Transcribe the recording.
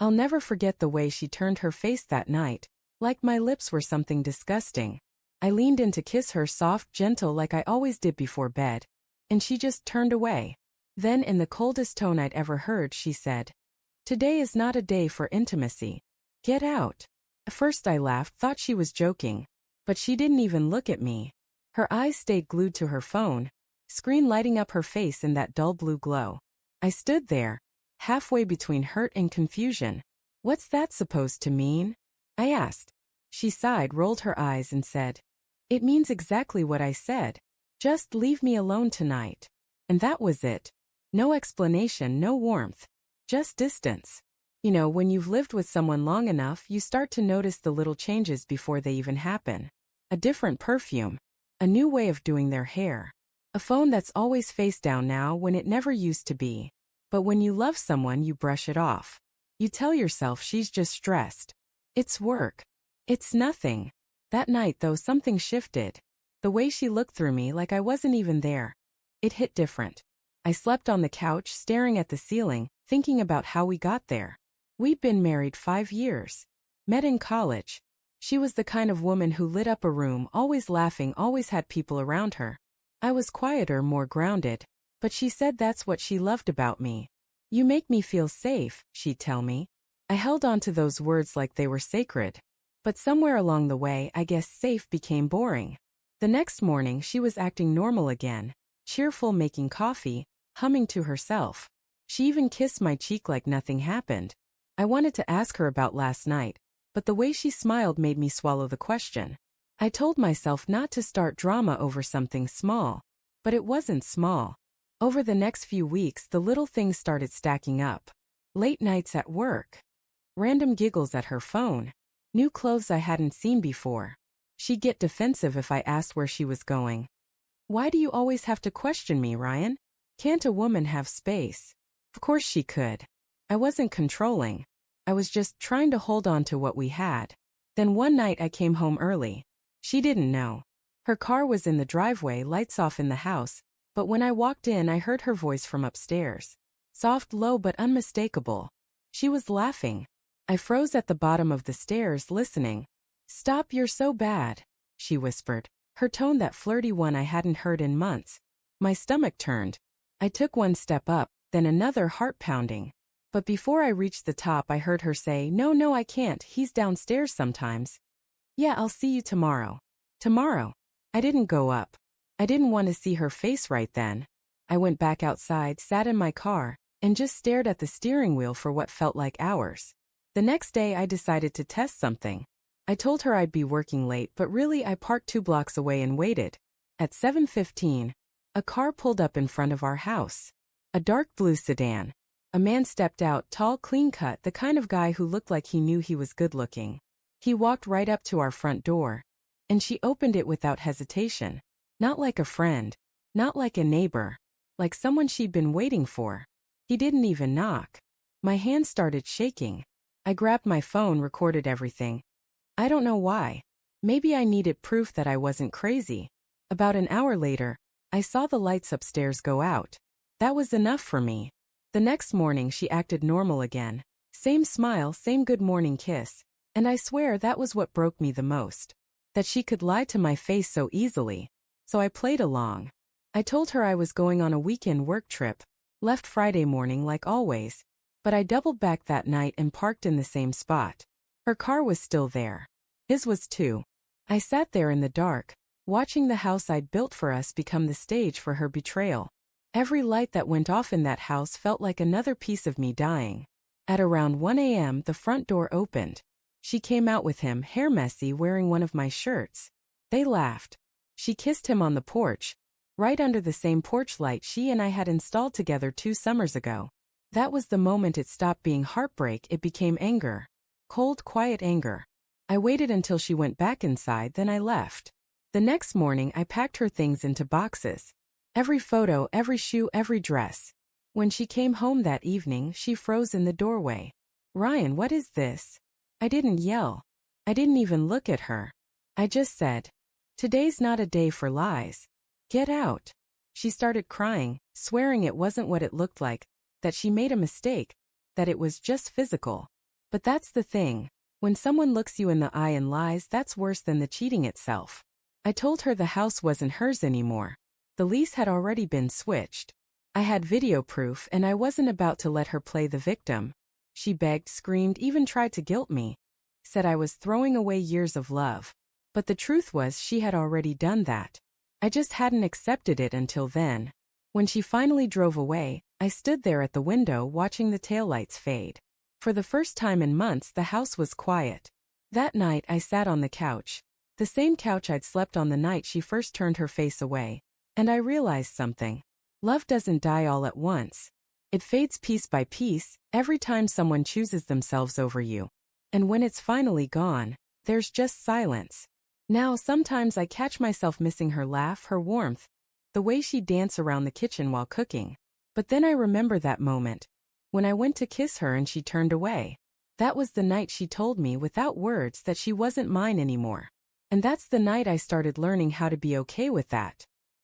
I'll never forget the way she turned her face that night, like my lips were something disgusting. I leaned in to kiss her soft, gentle like I always did before bed, and she just turned away. Then in the coldest tone I'd ever heard, she said, "Today is not a day for intimacy. Get out." At first I laughed, thought she was joking, but she didn't even look at me. Her eyes stayed glued to her phone, screen lighting up her face in that dull blue glow. I stood there, halfway between hurt and confusion. "What's that supposed to mean?" I asked. She sighed, rolled her eyes, and said, "It means exactly what I said. Just leave me alone tonight." And that was it. No explanation, no warmth. Just distance. You know, when you've lived with someone long enough, you start to notice the little changes before they even happen. A different perfume. A new way of doing their hair. A phone that's always face down now when it never used to be. But when you love someone, you brush it off. You tell yourself she's just stressed. It's work. It's nothing. That night, though, something shifted. The way she looked through me like I wasn't even there. It hit different. I slept on the couch, staring at the ceiling, thinking about how we got there. We'd been married 5 years. Met in college. She was the kind of woman who lit up a room, always laughing, always had people around her. I was quieter, more grounded. But she said that's what she loved about me. "You make me feel safe," she'd tell me. I held on to those words like they were sacred. But somewhere along the way, I guess safe became boring. The next morning, she was acting normal again. Cheerful, making coffee, humming to herself. She even kissed my cheek like nothing happened. I wanted to ask her about last night, but the way she smiled made me swallow the question. I told myself not to start drama over something small. But it wasn't small. Over the next few weeks, the little things started stacking up. Late nights at work. Random giggles at her phone. New clothes I hadn't seen before. She'd get defensive if I asked where she was going. "Why do you always have to question me, Ryan? Can't a woman have space?" Of course she could. I wasn't controlling. I was just trying to hold on to what we had. Then one night I came home early. She didn't know. Her car was in the driveway, lights off in the house, but when I walked in I heard her voice from upstairs. Soft, low, but unmistakable. She was laughing. I froze at the bottom of the stairs, listening. "Stop, you're so bad," she whispered, her tone that flirty one I hadn't heard in months. My stomach turned. I took one step up, then another, heart pounding. But before I reached the top I heard her say, No, I can't, he's downstairs sometimes." "Yeah, I'll see you tomorrow." Tomorrow. I didn't go up. I didn't want to see her face right then. I went back outside, sat in my car, and just stared at the steering wheel for what felt like hours. The next day I decided to test something. I told her I'd be working late, but really I parked 2 blocks away and waited. At 7:15, a car pulled up in front of our house. A dark blue sedan. A man stepped out, tall, clean-cut, the kind of guy who looked like he knew he was good-looking. He walked right up to our front door, and she opened it without hesitation. Not like a friend, not like a neighbor, like someone she'd been waiting for. He didn't even knock. My hand started shaking. I grabbed my phone, recorded everything. I don't know why. Maybe I needed proof that I wasn't crazy. About an hour later, I saw the lights upstairs go out. That was enough for me. The next morning she acted normal again. Same smile, same good morning kiss. And I swear that was what broke me the most. That she could lie to my face so easily. So I played along. I told her I was going on a weekend work trip. Left Friday morning like always. But I doubled back that night and parked in the same spot. Her car was still there. His was too. I sat there in the dark, watching the house I'd built for us become the stage for her betrayal. Every light that went off in that house felt like another piece of me dying. At around 1 a.m. the front door opened. She came out with him, hair messy, wearing one of my shirts. They laughed. She kissed him on the porch, right under the same porch light she and I had installed together 2 summers ago. That was the moment it stopped being heartbreak, it became anger. Cold, quiet anger. I waited until she went back inside, then I left. The next morning I packed her things into boxes. Every photo, every shoe, every dress. When she came home that evening, she froze in the doorway. "Ryan, what is this?" I didn't yell. I didn't even look at her. I just said, "Today's not a day for lies. Get out." She started crying, swearing it wasn't what it looked like, that she made a mistake, that it was just physical. But that's the thing. When someone looks you in the eye and lies, that's worse than the cheating itself. I told her the house wasn't hers anymore. The lease had already been switched. I had video proof and I wasn't about to let her play the victim. She begged, screamed, even tried to guilt me. Said I was throwing away years of love. But the truth was she had already done that. I just hadn't accepted it until then. When she finally drove away, I stood there at the window watching the taillights fade. For the first time in months, the house was quiet. That night, I sat on the couch. The same couch I'd slept on the night she first turned her face away. And I realized something. Love doesn't die all at once. It fades piece by piece, every time someone chooses themselves over you. And when it's finally gone, there's just silence. Now, sometimes I catch myself missing her laugh, her warmth, the way she'd dance around the kitchen while cooking. But then I remember that moment, when I went to kiss her and she turned away. That was the night she told me without words that she wasn't mine anymore. And that's the night I started learning how to be okay with that.